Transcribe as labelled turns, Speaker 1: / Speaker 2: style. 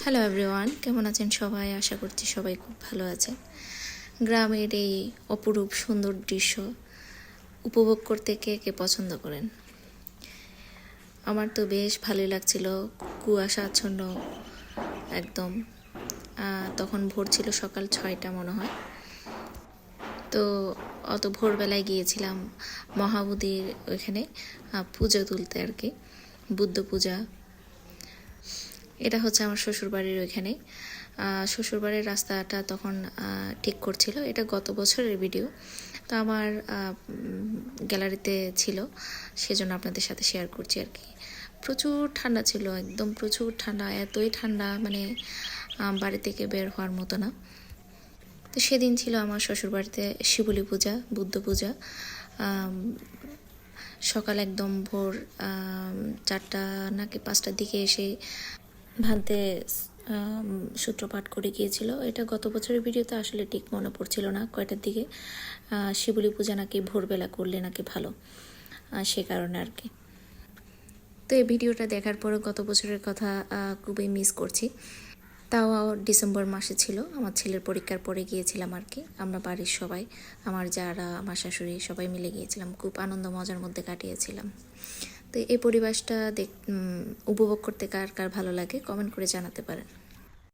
Speaker 1: Hello everyone, কেমন আছেন সবাই? আশা করছি সবাই খুব ভালো আছেন। গ্রামের এই অপরূপ সুন্দর দৃশ্য উপভোগ করতে কে কে পছন্দ করেন? আমার তো বেশ ভালোই লাগছিল। কুয়াশা আচ্ছন্ন একদম। তখন ভোর ছিল, সকাল 6টা মনে হয়। তো অত ভোরবেলায় গিয়েছিলাম মহাবোধির ওইখানে পুজো তুলতে আর কি, বুদ্ধ পূজা। এটা হচ্ছে আমার শ্বশুরবাড়ির ওইখানে। শ্বশুরবাড়ির রাস্তাটা তখন ঠিক করছিল। এটা গত বছরের ভিডিও, তো আমার গ্যালারিতে ছিল, সেজন্য আপনাদের সাথে শেয়ার করছি আর কি। প্রচুর ঠান্ডা ছিল, একদম প্রচুর ঠান্ডা, এতই ঠান্ডা মানে বাড়ি থেকে বের হওয়ার মতো না। তো সেদিন ছিল আমার শ্বশুরবাড়িতে শিবলী পূজা, বুদ্ধ পূজা। সকাল একদম ভোর 4টা নাকি 5টার দিকে এসে ভান্তে সূত্রপাঠ করে গিয়েছিল। এটা গত বছরের ভিডিওতে আসলে ঠিক মনে পড়ছিল না কয়টার দিকে। শিবলী পূজা নাকি ভোরবেলা করলে নাকি ভালো, সে কারণে আর কি। তো এই ভিডিওটা দেখার পরে গত বছরের কথা খুবই মিস করছি। তাও ডিসেম্বর মাসে ছিল, আমার ছেলের পরীক্ষার পরে গিয়েছিলাম আর কি। আমরা বাড়ির সবাই, আমার যারা, আমার শাশুড়ি, সবাই মিলে গিয়েছিলাম। খুব আনন্দ মজার মধ্যে কাটিয়েছিলাম। তো এই পরিবেশটা উপভোগ করতে কার কার ভালো লাগে কমেন্ট করে জানাতে পারেন।